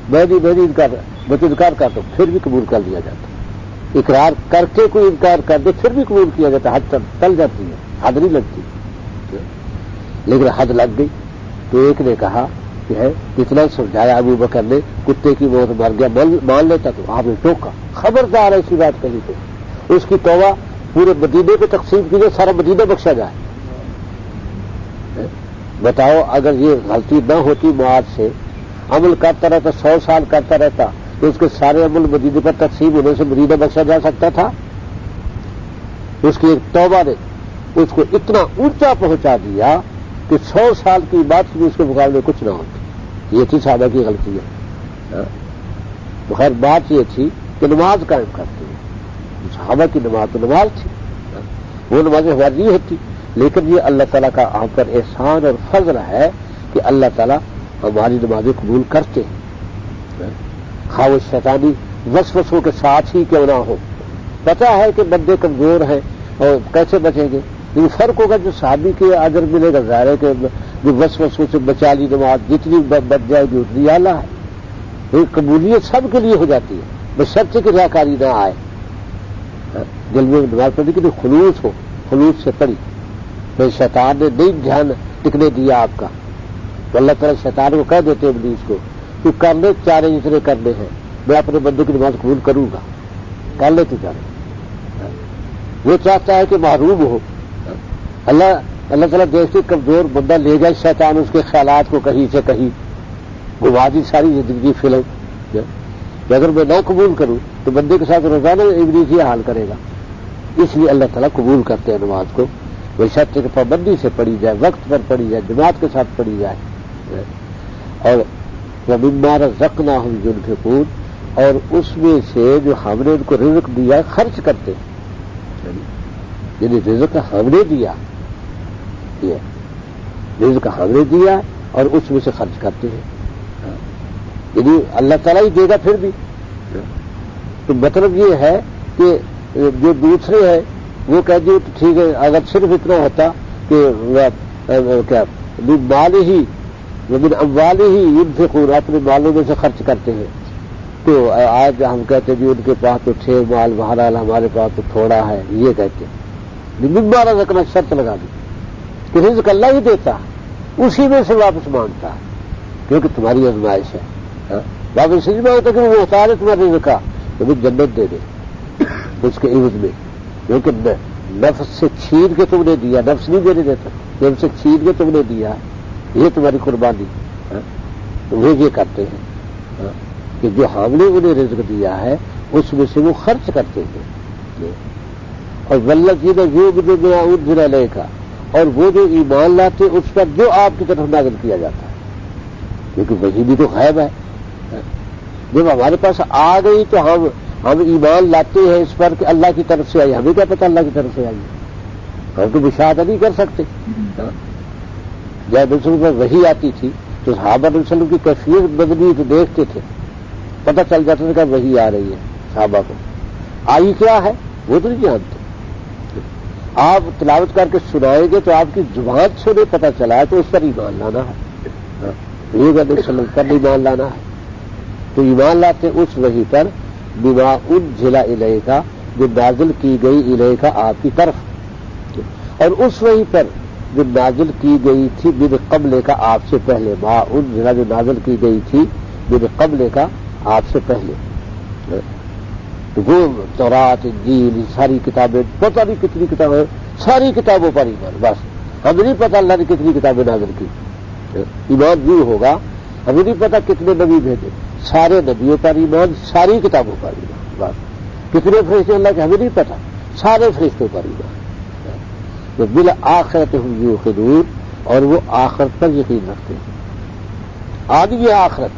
میں نہیں انکار، میں تو انکار کرتا ہوں، پھر بھی قبول کر لیا جاتا ہے۔ اقرار کر کے کوئی انکار کر دے پھر بھی قبول کیا جاتا ہے، حد ٹل جاتی ہے، حد نہیں لگتی، لیکن حد لگ گئی۔ تو ایک نے کہا کہ ہے کتنا سمجھایا ابو بکر نے، کتے کی موت مر گیا، مان لیتا، تو آپ نے ٹوکا، خبردار ایسی بات کہی تو اس کی توبہ پورے مدینے کو تقسیم کیجیے، سارا مدینہ بخشا جائے۔ بتاؤ اگر یہ غلطی نہ ہوتی معاذ سے، عمل کرتا رہتا 100 سال کرتا رہتا، تو اس کے سارے عمل مدینے پر تقسیم ہونے سے مدینہ بخشا جا سکتا تھا؟ اس کی ایک توبہ نے اس کو اتنا اونچا پہنچا دیا کہ 100 سال کی بات بھی اس کے مقابلے کچھ نہ ہوتی۔ یہ تھی صحابہ کی غلطی ہے۔ تو خیر بات یہ تھی کہ نماز قائم کرتے ہیں، صحابہ کی نماز تو نماز تھی، وہ نمازیں ہماری نہیں ہوتی، لیکن یہ اللہ تعالیٰ کا ہم پر احسان اور فضل ہے کہ اللہ تعالیٰ ہماری نمازیں قبول کرتے ہیں، خواہ وہ شیطانی وسوسوں کے ساتھ ہی کیوں نہ ہو۔ پتہ ہے کہ بندے کمزور ہیں اور کیسے بچیں گے، لیکن فرق ہوگا جو صحابی کے اجر ملے گا، ظاہر ہے کہ جو وسوسوں سے بچا لی نماز جتنی بچ جائے گی اتنی اعلیٰ ہے۔ قبولیت سب کے لیے ہو جاتی ہے، بشرطے کہ ریاکاری نہ آئے، دل میں نماز پڑھنے کے لیے خلوص ہو، خلوص سے پڑھی۔ پھر شیطان نے نہیں دھیان ٹکنے دیا آپ کا، تو اللہ تعالیٰ شیطان کو کہہ دیتے ابلیس کو تو کر لے چارے جتنے کرنے ہیں، میں اپنے بندے کی نماز قبول کروں گا، کر لے تو چارے۔ وہ چاہتا ہے کہ محروم ہو، اللہ تعالیٰ دیکھتے کمزور بندہ لے جائے، شیطان اس کے خیالات کو کہیں سے کہیں گھما دی ساری زندگی فلم کہ اگر میں نہ قبول کروں تو بندے کے ساتھ روزانہ ابلیس یہ حال کرے گا۔ اس لیے اللہ تعالیٰ قبول کرتے ہیں نماز کو، وہ شرط کی پابندی سے پڑھی جائے، وقت پر پڑھی جائے، جماعت کے ساتھ پڑھی جائے، اور وَمِمَّا رَزَقْنَاهُمْ يُنْفِقُونَ، اور اس میں سے جو ہم نے ان کو رزق دیا خرچ کرتے ہیں، یعنی رزق ہم نے دیا، رزق ہم نے دیا اور اس میں سے خرچ کرتے ہیں، یعنی اللہ تعالیٰ ہی دے گا پھر بھی۔ تو مطلب یہ ہے کہ جو دوسرے ہیں وہ کہہ دیے تو ٹھیک ہے، اگر صرف اتنا ہوتا کہ کیا من مالہ ومن اموالہ ينفقون، اپنے مالوں میں سے خرچ کرتے ہیں، تو آج ہم کہتے ہیں ان کے پاس تو 6 مال بہرحال ہمارے پاس تو تھوڑا ہے، یہ کہتے ہیں مما رزقنا، شرط لگا دی کہ رزق اللہ ہی دیتا ہے، اسی میں سے واپس مانگتا ہے، کیونکہ تمہاری آزمائش ہے۔ واپس نہیں مانگتا کہ وہ محتاج ہے تمہارے رزق کا، تمہیں جنت دے دے اس کے عوض میں، کیونکہ نفس سے چھین کے تم نے دیا، نفس نہیں دینے دیتا، نفس سے چھین کے تم نے دیا، یہ تمہاری قربانی، تو وہ یہ کرتے ہیں کہ جو ہم نے انہیں رزق دیا ہے اس میں سے وہ خرچ کرتے ہیں۔ اور والذین یؤمنون بما انزل الیک، اور وہ جو ایمان لاتے اس پر جو آپ کی طرف نازل کیا جاتا ہے، کیونکہ وحی بھی تو غیب ہے، جب ہمارے پاس آ گئی تو ہم ایمان لاتے ہیں اس پر کہ اللہ کی طرف سے آئی، ہمیں کیا پتہ اللہ کی طرف سے آئی، ہم تو مشاہدہ نہیں کر سکتے۔ جب رسول پر وحی آتی تھی تو صحابہ رسول اللہ کی کیفیت بدلی تو دیکھتے تھے، پتہ چل جاتا تھا کہ وحی آ رہی ہے، صحابہ کو آئی کیا ہے وہ تو نہیں جانتے۔ آپ تلاوت کر کے سنائیں گے تو آپ کی زبان سے نہیں پتہ چلا ہے تو اس پر ایمان لانا ہے، یہ کہ وسلم پر ایمان لانا ہے، تو ایمان لاتے اس وحی پر بما انزل الیک، جو نازل کی گئی الیک آپ کی طرف، اور اس وحی پر جو نازل کی گئی تھی من قبل کا آپ سے پہلے، ما انزل جو نازل کی گئی تھی من قبل کا آپ سے پہلے، وہ تورات انجیل ساری کتابیں، پتہ نہیں کتنی کتابیں، ساری کتابوں پر ایمان، بس ہمیں نہیں پتہ اللہ نے کتنی کتابیں نازل کی، ایمان بھی ہوگا، ہمیں نہیں پتہ کتنے نبی بھیجے، سارے نبیوں پر ایمان، ساری کتابوں پر ایمان، بس کتنے فرشتے اللہ کے ہمیں نہیں پتہ، سارے فرشتوں پر ایمان، تو بالآخرۃ ہم یوقنون، اور وہ آخرت پر یقین رکھتے ہیں۔ آدمی آخرت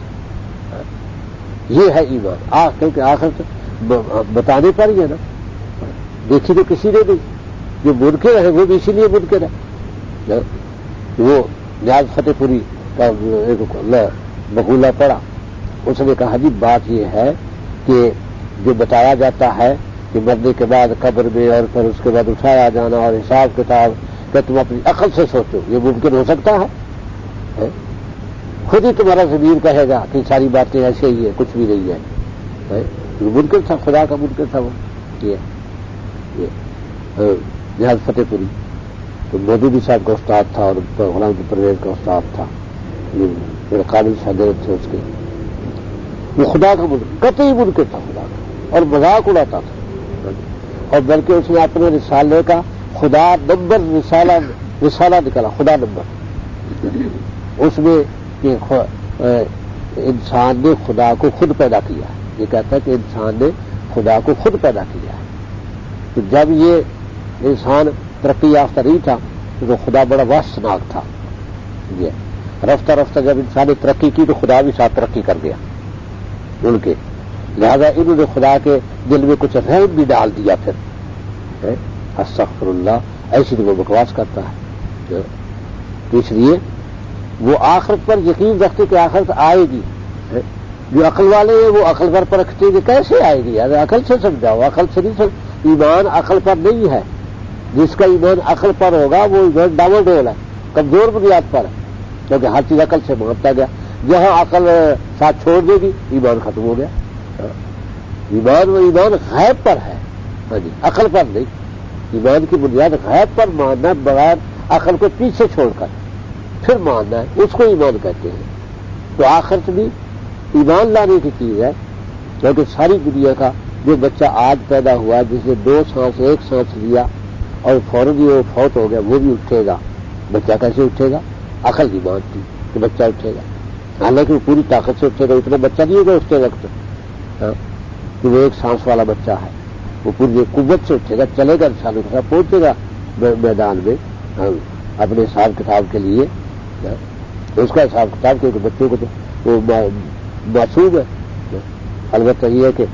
یہ ہے ایمان، کیونکہ آخرت بتانے پر ہی ہے نا، دیکھی تو کسی نے نہیں، جو منکر ہے وہ بھی اسی لیے منکر ہے۔ وہ نیاز فتح پوری کا ایک مقولہ پڑا، اس نے کہا جی بات یہ ہے کہ جو بتایا جاتا ہے کہ مرنے کے بعد قبر میں اور پھر اس کے بعد اٹھایا جانا اور حساب کتاب، کہ تم اپنی عقل سے سوچو یہ ممکن ہو سکتا ہے؟ خود ہی تمہارا ضمیر کہے گا کہ ساری باتیں ایسے ہی ہے، کچھ بھی نہیں ہے. منکر تھا، خدا کا منکر تھا وہ. یہ جہاز فتح پوری تو مودودی صاحب کا استاد تھا اور غلام کی پرویز کا استاد تھا، میرے قابل شاگرد تھے اس کے. وہ خدا کا منکر، قطعی منکر تھا خدا کا، اور مذاق اڑاتا تھا. اور بلکہ اس نے اپنے رسالے کا خدا نمبر رسالہ نکالا، خدا نمبر. اس میں کہ انسان نے خدا کو خود پیدا کیا. یہ کہتا ہے کہ انسان نے خدا کو خود پیدا کیا. تو جب یہ انسان ترقی یافتہ نہیں تھا تو خدا بڑا وحشتناک تھا. رفتہ رفتہ جب انسان نے ترقی کی تو خدا بھی ساتھ ترقی کر گیا ان کے. لہذا انہوں نے خدا کے دل میں کچھ رحم بھی ڈال دیا. پھر استغفر اللہ، ایسی تو وہ بکواس کرتا ہے. تو اس لیے وہ آخرت پر یقین رکھتے کہ آخرت آئے گی. جو عقل والے ہیں وہ عقل پر رکھتے ہیں کہ کیسے آئے گی، یار عقل سے سمجھاؤ. عقل سے نہیں ایمان عقل پر نہیں ہے. جس کا ایمان عقل پر ہوگا وہ ایمان ڈاول ڈول ہے، کمزور بنیاد پر ہے، کیونکہ ہر چیز عقل سے مانتا گیا. جہاں عقل ساتھ چھوڑ دے گی ایمان ختم ہو گیا. ایمان و ایمان غیب پر ہے، عقل پر نہیں. ایمان کی بنیاد غیب پر ماننا، بغیر عقل کو پیچھے چھوڑ کر پھر ماننا ہے، اس کو ایمان کہتے ہیں. تو آخرت بھی ایمان لانے کی چیز ہے. کیونکہ ساری دنیا کا جو بچہ آج پیدا ہوا جس نے 2 سانس 1 سانس لیا اور فوراً ہی وہ فوت ہو گیا، وہ بھی اٹھے گا. بچہ کیسے اٹھے گا؟ عقل نہیں مانتی کہ بچہ اٹھے گا. حالانکہ وہ پوری طاقت سے اٹھے گا، اتنا بچہ نہیں ہوگا اس کے وقت کہ وہ 1 سانس والا بچہ ہے. وہ پوری قوت سے اٹھے گا، چلے گا، انسانوں کے ساتھ پہنچے گا میدان میں اپنے حساب کتاب کے لیے. اس کا حساب کتاب کیونکہ بچوں کو تو وہ معصوم ہے. البتہ یہ ہے کہ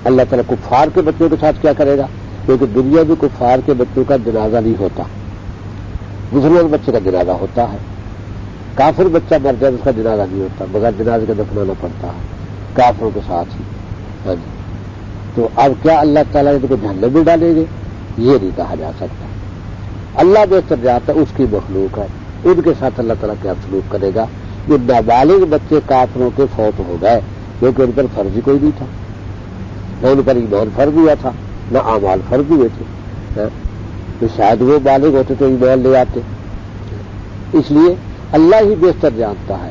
اللہ تعالیٰ کفار کے بچوں کے ساتھ کیا کرے گا، کیونکہ دنیا میں کفار کے بچوں کا جنازہ نہیں ہوتا، مسلمان بچے کا جنازہ ہوتا ہے. کافر بچہ مر جائے اس کا جنازہ نہیں ہوتا، بغیر جنازے کا دفنانا پڑتا ہے کافروں کے ساتھ ہی. تو اب کیا اللہ تعالیٰ ان کو جہنم میں ڈالیں گے؟ یہ نہیں کہا جا سکتا. اللہ بہتر جاتا ہے، اس کی مخلوق ہے، ان کے ساتھ اللہ تعالیٰ کیا سلوک کرے گا. یہ نابالغ بچے کافروں کے فوت ہو گئے کیونکہ ان پر فرض کوئی نہیں تھا، نہ ان پر ایمان فرض ہوا تھا، نہ اعمال فرض ہوئے تھے. تو شاید وہ بالغ ہوتے تو ایمان لے آتے. اس لیے اللہ ہی بہتر جانتا ہے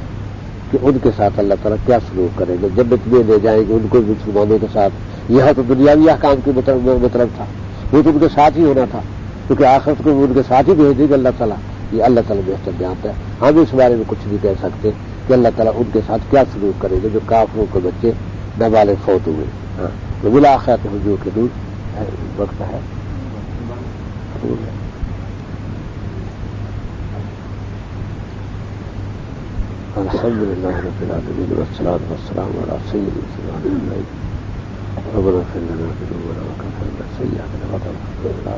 کہ ان کے ساتھ اللہ تعالیٰ کیا سلوک کرے گا. جنت میں لے جائیں گے ان کو مسلمانوں کے ساتھ. یہاں تو دنیاوی احکام کے مطلب تھا، وہ تو ان کے ساتھ ہی ہونا تھا، کیونکہ آخرت کو ان کے ساتھ ہی بھیج دے گا اللہ تعالیٰ. یہ اللہ تعالیٰ بہتر جانتا ہے. ہم اس بارے میں کچھ نہیں کہہ سکتے کہ اللہ تعالیٰ ان کے ساتھ کیا سلوک کرے گا جو کافروں کے بچے نابالغ فوت ہوئے. بالآخرت حضور کے دور وقت ہے. الحمد للہ رب العالمین والصلاة والسلام علی سیدنا محمد ربنا اغفر لنا ذنوبنا وكفر عنا سيئاتنا وتوفنا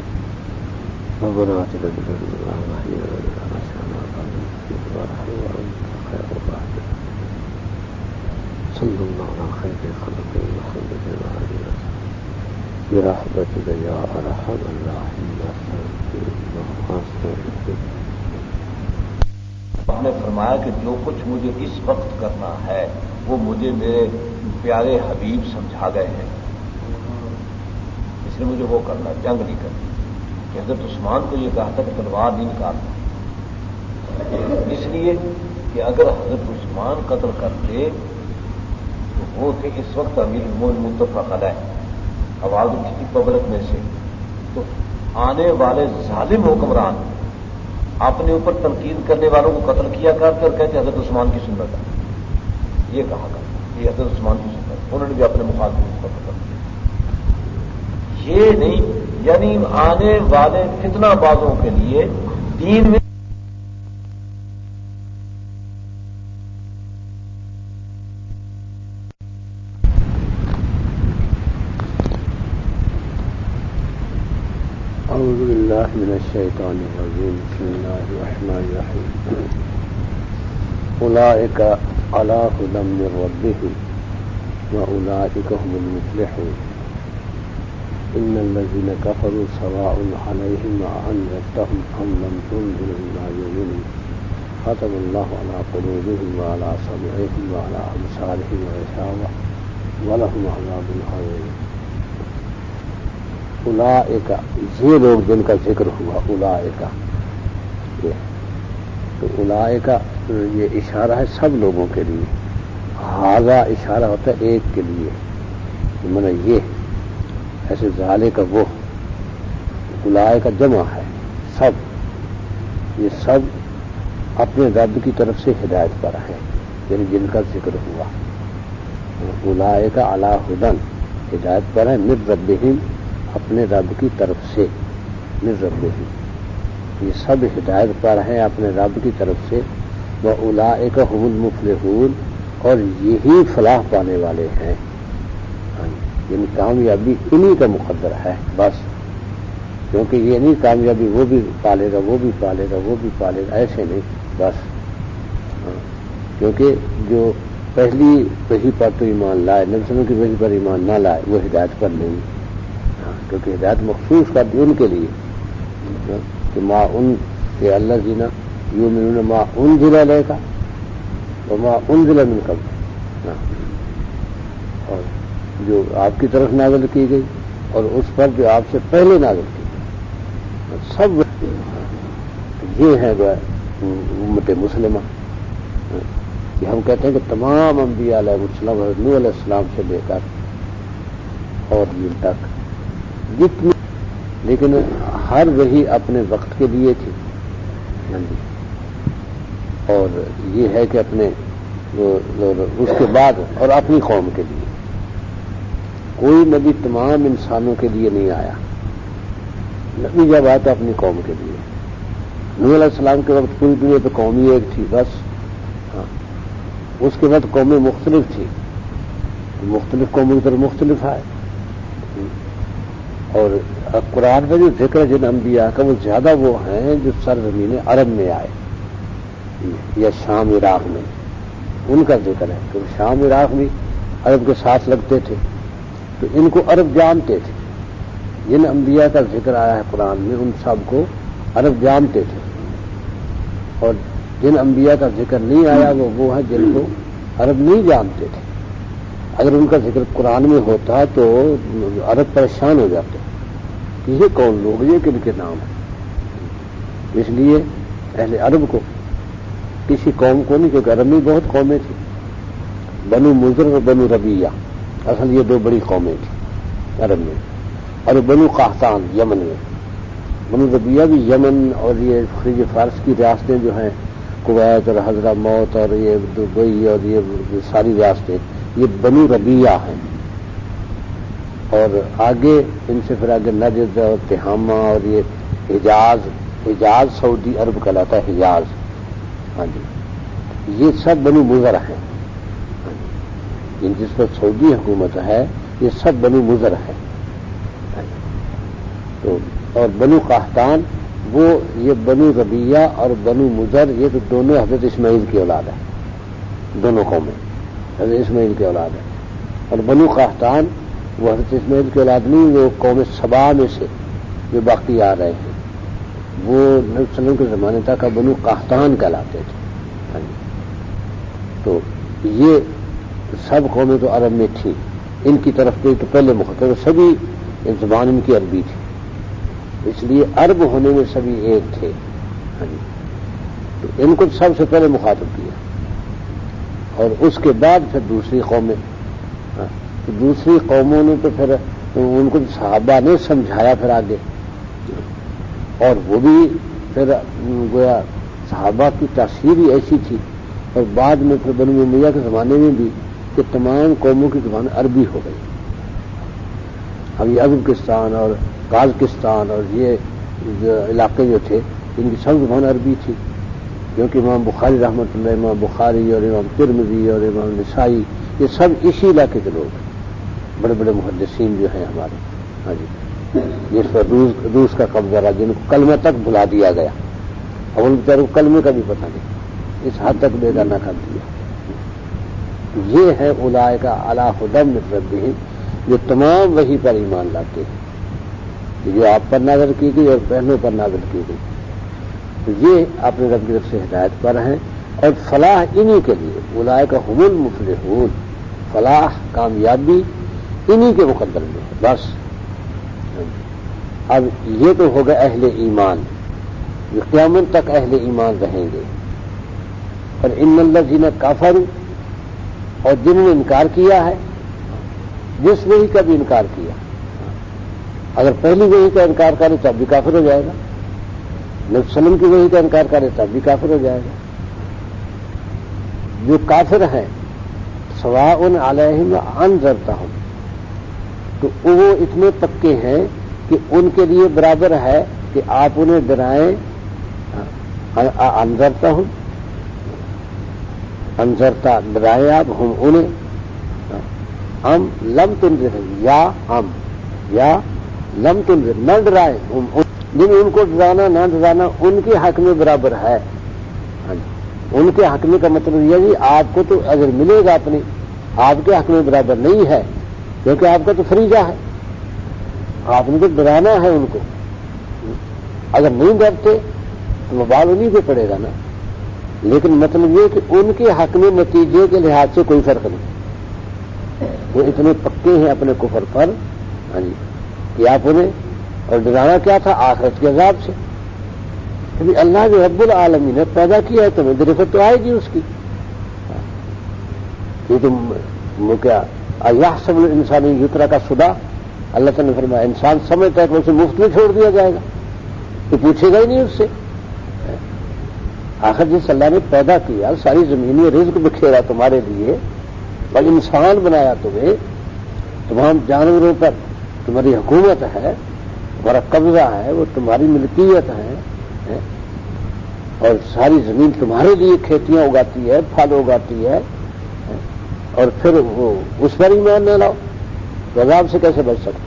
ربنا آتنا من لدنك رحمة وهيئ لنا من أمرنا رشدا وأنت خير الراحمين. صلى الله على خير خلقه محمد وعلى آله برحمتك يا أرحم الراحمين. آپ نے فرمایا کہ جو کچھ مجھے اس وقت کرنا ہے وہ مجھے میرے پیارے حبیب سمجھا گئے ہیں، اس لیے مجھے وہ کرنا، جنگ نہیں کرنی. کہ حضرت عثمان کو یہ کہا تھا کہ تلوار نہیں نکالنا، اس لیے کہ اگر حضرت عثمان قتل کرتے تو وہ تھے اس وقت امیر المومنین متفق علیہ، آواز اٹھی تھی پبلک میں سے. تو آنے والے ظالم حکمران اپنے اوپر تنقید کرنے والوں کو قتل کیا کرتے اور کہتے حضرت عثمان کی سنت ہے. یہ کہا کرتے یہ حضرت عثمان کی سنت، انہوں نے بھی اپنے مخالفین کو قتل کیا. یہ نہیں، یعنی آنے والے فتنہ بازوں کے لیے دین میں اعوذ باللہ من الشیطان الرجیم. بسم اللہ الرحمن الرحیم. اولئک علی ھدی من ربہم واولئک هم المفلحون. ان الذین کفروا سواء علیہم اانذرتهم ام لم تنذرهم لا یؤمنون. ختم اللہ علی قلوبہم وعلی سمعہم وعلی ابصارہم غشاوہ ولہم عذاب عظیم۔ اولئک، یہ لوگ جن کا ذکر ہوا، اولئک، تو اولئک یہ اشارہ ہے سب لوگوں کے لیے، ھذا اشارہ ہوتا ہے ایک کے لیے، مانا یہ ایسے ذالک وہ، اولئک جمع ہے سب، یہ سب اپنے رب کی طرف سے ہدایت پر ہے، یعنی جن کا ذکر ہوا، اولئک علی ھدی، ہدایت پر ہے، من ربہم، اپنے رب کی طرف سے، من ربہم، یہ سب ہدایت پر ہیں اپنے رب کی طرف سے، وَأُولَئِكَ هُمُ الْمُفْلِحُونَ، اور یہی فلاح پانے والے ہیں، یعنی کامیابی انہی کا مقدر ہے بس، کیونکہ یہ نہیں کامیابی وہ بھی پالے گا، وہ بھی پالے گا، وہ بھی پالے گا، ایسے نہیں بس، کیونکہ جو پہلی وحی پر تو ایمان لائے، نبی صلی اللہ علیہ وسلم کی وحی پر ایمان نہ لائے وہ ہدایت پر نہیں، کیونکہ ہدایت مخصوص کر دی ان کے لیے کہ ما ان کے اللہ جینا یؤمنون ما انزل الیک وما انزل من قبل، اور جو آپ کی طرف نازل کی گئی اور اس پر جو آپ سے پہلے نازل کی گئی، سب یہ ہے امت مسلمہ، کہ ہم کہتے ہیں کہ تمام انبیاء علیہ السلام، نوح علیہ السلام سے لے کر اور دین تک جتنی، لیکن ہر وہی اپنے وقت کے لیے تھی، اور یہ ہے کہ اپنے اس کے بعد اور اپنی قوم کے لیے، کوئی نبی تمام انسانوں کے لیے نہیں آیا، نبی جب آیا تو اپنی قوم کے لیے، نوح علیہ السلام کے وقت پوری دنیا پہ قوم ہی ایک تھی بس، اس کے بعد قومیں مختلف تھی، مختلف قوموں کی طرف مختلف آئے، اور قرآن میں جو ذکر جن انبیاء کا وہ زیادہ وہ ہیں جو سرزمین عرب میں آئے یا شام عراق میں، ان کا ذکر ہے، تو شام عراق بھی عرب کے ساتھ لگتے تھے، تو ان کو عرب جانتے تھے، جن انبیاء کا ذکر آیا ہے قرآن میں ان سب کو عرب جانتے تھے، اور جن انبیاء کا ذکر نہیں آیا وہ ہے جن کو عرب نہیں جانتے تھے، اگر ان کا ذکر قرآن میں ہوتا تو عرب پریشان ہو جاتے، یہ کون لوگ، یہ کن کے نام ہیں، اس لیے اہل عرب کو کسی قوم کو نہیں، کیونکہ عرب میں بہت قومیں تھیں، بنو مضر اور بنو ربیہ، اصل یہ دو بڑی قومیں تھیں عرب میں، اور بنو قحطان یمن میں، بنو ربیہ بھی یمن، اور یہ خلیج فارس کی ریاستیں جو ہیں کویت اور حضرموت اور یہ دبئی اور یہ ساری ریاستیں یہ بنو ربیہ ہیں، اور آگے ان سے پھر آگے نجد اور تہامہ اور یہ حجاز سعودی عرب کہلاتا ہے، حجاز، ہاں جی، یہ سب بنو مضر ہیں، جس پر سعودی حکومت ہے یہ سب بنو مضر ہے، تو اور بنو قحطان وہ یہ بنو ربیہ اور بنو مضر یہ تو دونوں حضرت اسماعیل کی اولاد ہے، دونوں قومیں حضرت اسماعیل کی اولاد ہے، اور بنو قحطان وہ حضرت اسماعیل کی اولاد نہیں، وہ قوم سبا میں سے جو باقی آ رہے ہیں، وہ نبی صلی اللہ علیہ وسلم کے زمانے تک بنو قحطان کہلاتے تھے، تو یہ سب قومیں تو عرب میں تھیں، ان کی طرف تو پہلے مخاطب سبھی زبان ان کی عربی تھی، اس لیے عرب ہونے میں سبھی ایک تھے، تو ان کو سب سے پہلے مخاطب کیا، اور اس کے بعد پھر دوسری قومیں، دوسری قوموں نے تو پھر ان کو صحابہ نے سمجھایا پھر آگے، اور وہ بھی پھر گویا صحابہ کی تاثیر ہی ایسی تھی، اور بعد میں پھر بنو امیہ کے زمانے میں بھی کہ تمام قوموں کی زبان عربی ہو گئی، اب یہ ازبکستان اور قازقستان اور یہ علاقے جو تھے ان کی سب زبان عربی تھی، کیونکہ امام بخاری رحمۃ اللہ، امام بخاری اور امام ترمذی اور امام نسائی یہ سب اسی علاقے کے لوگ ہیں، بڑے بڑے محدثین جو ہیں ہمارے، ہاں جی، جس پر روس کا قبضہ رہا، جن کو کلمہ تک بھلا دیا گیا، اور ان بیچاروں کو کلمے کا بھی پتہ نہیں، اس حد تک بیگانہ کر دیا، یہ ہے اولئک علی ھدی من ربہم، جو تمام وحی پر ایمان لاتے ہیں، جو آپ پر نازل کی گئی اور پہلوں پر نازل کی گئی، تو یہ اپنے رب کی طرف سے ہدایت پر ہیں اور فلاح انہی کے لیے، اولئک هم المفلحون، فلاح کامیابی انہی کے مقدر میں ہے بس۔ اب یہ تو ہوگا اہل ایمان، یہ قیامت تک اہل ایمان رہیں گے۔ اور ان الذین کفروا، اور جنہوں نے انکار کیا ہے، جس وحی کا بھی انکار کیا، اگر پہلی وحی کا انکار کرے تب بھی کافر ہو جائے گا، نبی صلی اللہ علیہ وسلم کی وحی کا انکار کرے تب بھی کافر ہو جائے گا۔ جو کافر ہیں سواء علیہم انذرتہم، تو وہ اتنے پکے ہیں کہ ان کے لیے برابر ہے کہ آپ انہیں ڈرائیں، انذرتہم، انذرتا ڈرائیں آپ، ہم انہیں، ہم لم تنذر، یا لم تنذر نہ ڈرائیں، ہم جن ان کو ڈرانا نہ ڈرانا ان کے حق میں برابر ہے۔ ان کے حق میں کا مطلب یہ ہے آپ کو تو اگر ملے گا اپنی، آپ کے حق میں برابر نہیں ہے کیونکہ آپ کا تو فریضہ ہے، آپ نے تو ڈرانا ہے ان کو، اگر نہیں ڈرتے تو وبال انہیں پہ پڑے گا نا۔ لیکن مطلب یہ کہ ان کے حق میں نتیجے کے لحاظ سے کوئی فرق نہیں، وہ اتنے پکے ہیں اپنے کفر پر کہ آپ انہیں، اور ڈرانا کیا تھا؟ آخرت کے عذاب سے، کیونکہ اللہ جو رب العالمین نے پیدا کیا ہے تمہیں گرفت تو آئے گی اس کی، یہ تم کیا یحسب الانسان یترک سدی، اللہ تعالیٰ نے فرمایا انسان سمجھتا ہے کہ اسے مفت میں چھوڑ دیا جائے گا، تو پوچھے گا ہی نہیں اس سے۔ آخر جس اللہ نے پیدا کیا، ساری زمینی رزق بکھیرا تمہارے لیے، اور انسان بنایا تمہیں، تمام جانوروں پر تمہاری حکومت ہے، تمہارا قبضہ ہے، وہ تمہاری ملکیت ہے، اور ساری زمین تمہارے لیے کھیتیاں اگاتی ہے، پھل اگاتی ہے، اور پھر وہ اس پر ایمان نہ لاؤ تو عذاب سے کیسے بچ سکتے؟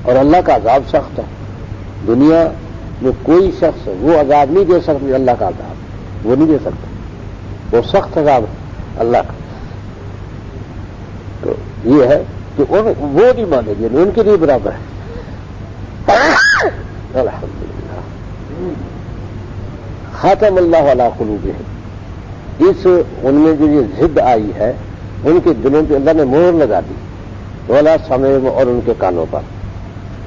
اور اللہ کا عذاب سخت ہے، دنیا میں کوئی شخص وہ عذاب نہیں دے سکتا، اللہ کا عذاب وہ نہیں دے سکتا، وہ سخت عذاب ہے اللہ کا۔ تو یہ ہے کہ وہ نہیں مانے گے، ان کے لیے برابر ہے۔ الحمدللہ ختم اللہ علی قلوبہم، اس ان میں جو یہ ضد آئی ہے ان کے دلوں پہ اللہ نے مہر لگا دی، ولا سمعہم، اور ان کے کانوں پر،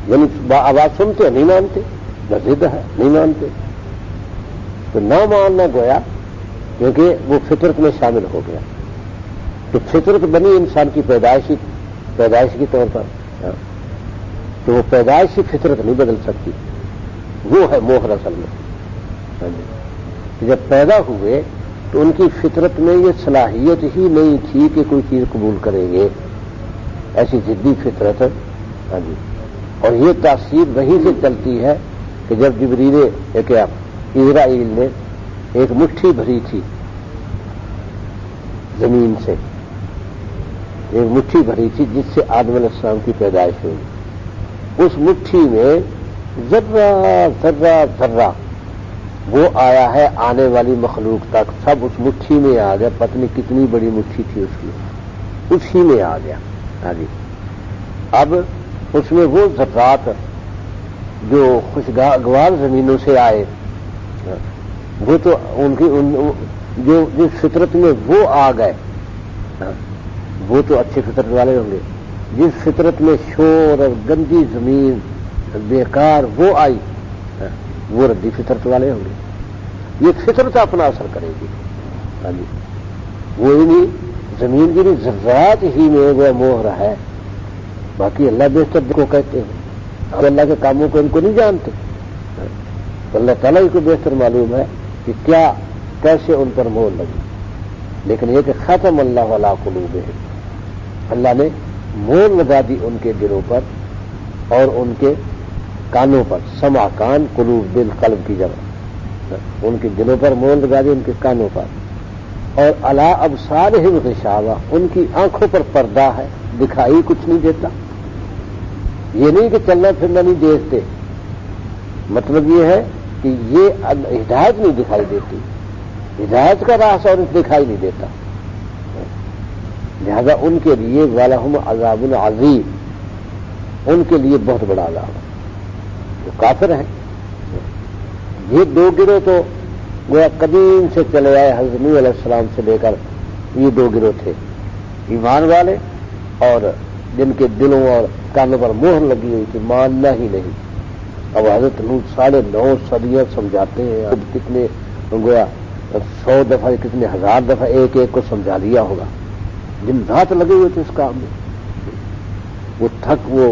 یعنی آواز سنتے نہیں مانتے، ضد ہے نہیں مانتے، تو نہ ماننا گویا کیونکہ وہ فطرت میں شامل ہو گیا، تو فطرت بنی انسان کی پیدائش کی طور پر، تو وہ پیدائشی فطرت نہیں بدل سکتی، وہ ہے مہر اصل میں۔ جب پیدا ہوئے تو ان کی فطرت میں یہ صلاحیت ہی نہیں تھی کہ کوئی چیز قبول کریں گے، ایسی ضدی فطرت، اور یہ تاثیر وہیں سے چلتی ہے کہ جب جبریل اسرائیل نے ایک مٹھی بھری تھی زمین سے، ایک مٹھی بھری تھی جس سے آدم علیہ السلام کی پیدائش ہوئی، اس مٹھی میں ذرہ ذرہ ذرہ وہ آیا ہے آنے والی مخلوق تک، سب اس مٹھی میں آ گیا، پتہ نہیں کتنی بڑی مٹھی تھی اس کی، اسی میں آ گیا۔ اب اس میں وہ ذرات جو خوشگوار زمینوں سے آئے، وہ تو ان کی جو جس فطرت میں وہ آ گئے وہ تو اچھی فطرت والے ہوں گے، جس فطرت میں شور اور گندی زمین بیکار وہ آئی وہ ردی فطرت والے ہوں گے، یہ فطرت اپنا اثر کرے گی، وہ انہیں زمین کی ذرات ہی میں وہ مہر ہے، باقی اللہ بہتر کو کہتے ہیں، اور اللہ کے کاموں کو ان کو نہیں جانتے، تو اللہ تعالیٰ ہی کو بہتر معلوم ہے کہ کیا کیسے ان پر مہر لگی، لیکن یہ کہ ختم اللہ علی قلوبہم، اللہ نے مہر لگا دی ان کے دلوں پر اور ان کے کانوں پر، سمع کان، قلوب دل، قلب کی جگہ، ان کے دلوں پر مہر لگا دی، ان کے کانوں پر، اور علی ابصارہم غشاوہ، ان کی آنکھوں پر پردہ ہے، دکھائی کچھ نہیں دیتا، یہ نہیں کہ چلنا پھرنا نہیں دیکھتے، مطلب یہ ہے کہ یہ ہدایت نہیں دکھائی دیتی، ہدایت کا راستہ اور دکھائی نہیں دیتا، لہذا ان کے لیے وَلَهُمْ عَذَابٌ عَظِيمٌ، ان کے لیے بہت بڑا عذاب ہے، وہ کافر ہیں، یہ دو گروہ تو گویا قدیم سے چلے آئے، حضرت نوح علیہ السلام سے لے کر یہ دو گروہ تھے، ایمان والے اور جن کے دلوں اور کانوں پر مہر لگی ہوئی تھی، ماننا ہی نہیں۔ اب حضرت نوح 9.5 صدیاں سمجھاتے ہیں، اب کتنے گویا 100 دفعہ کتنے ہزار دفعہ ایک ایک کو سمجھا دیا ہوگا، جن رات لگے ہوئے تھے اس کام میں، وہ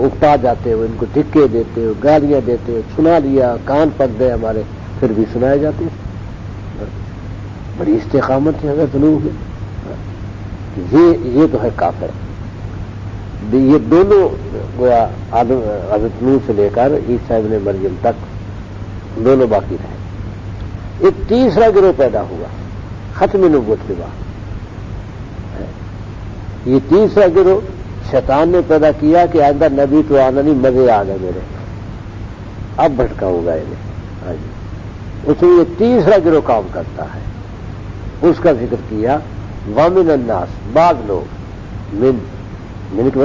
اکتا جاتے، وہ ان کو دھکے دیتے، گالیاں دیتے، سنا لیا، کان پک گئے ہمارے، پھر بھی سنائے جاتے۔ بڑی استقامت ہے حضرت نوح میں، یہ تو ہے کافر۔ یہ دونوں گویا حضرت نوح سے لے کر عیسیٰ ابن مریم تک دونوں باقی رہے۔ ایک تیسرا گروہ پیدا ہوا ختم نبوت کے بعد۔ یہ تیسرا گروہ شیطان نے پیدا کیا کہ آئندہ نبی تو آنا نہیں، مزے آ گئے میرے، اب بھٹکاؤں گا انہیں۔ اس میں یہ تیسرا گروہ کام کرتا ہے، اس کا ذکر کیا، وَمِنَ النَّاسِ، بعض لوگ، من کے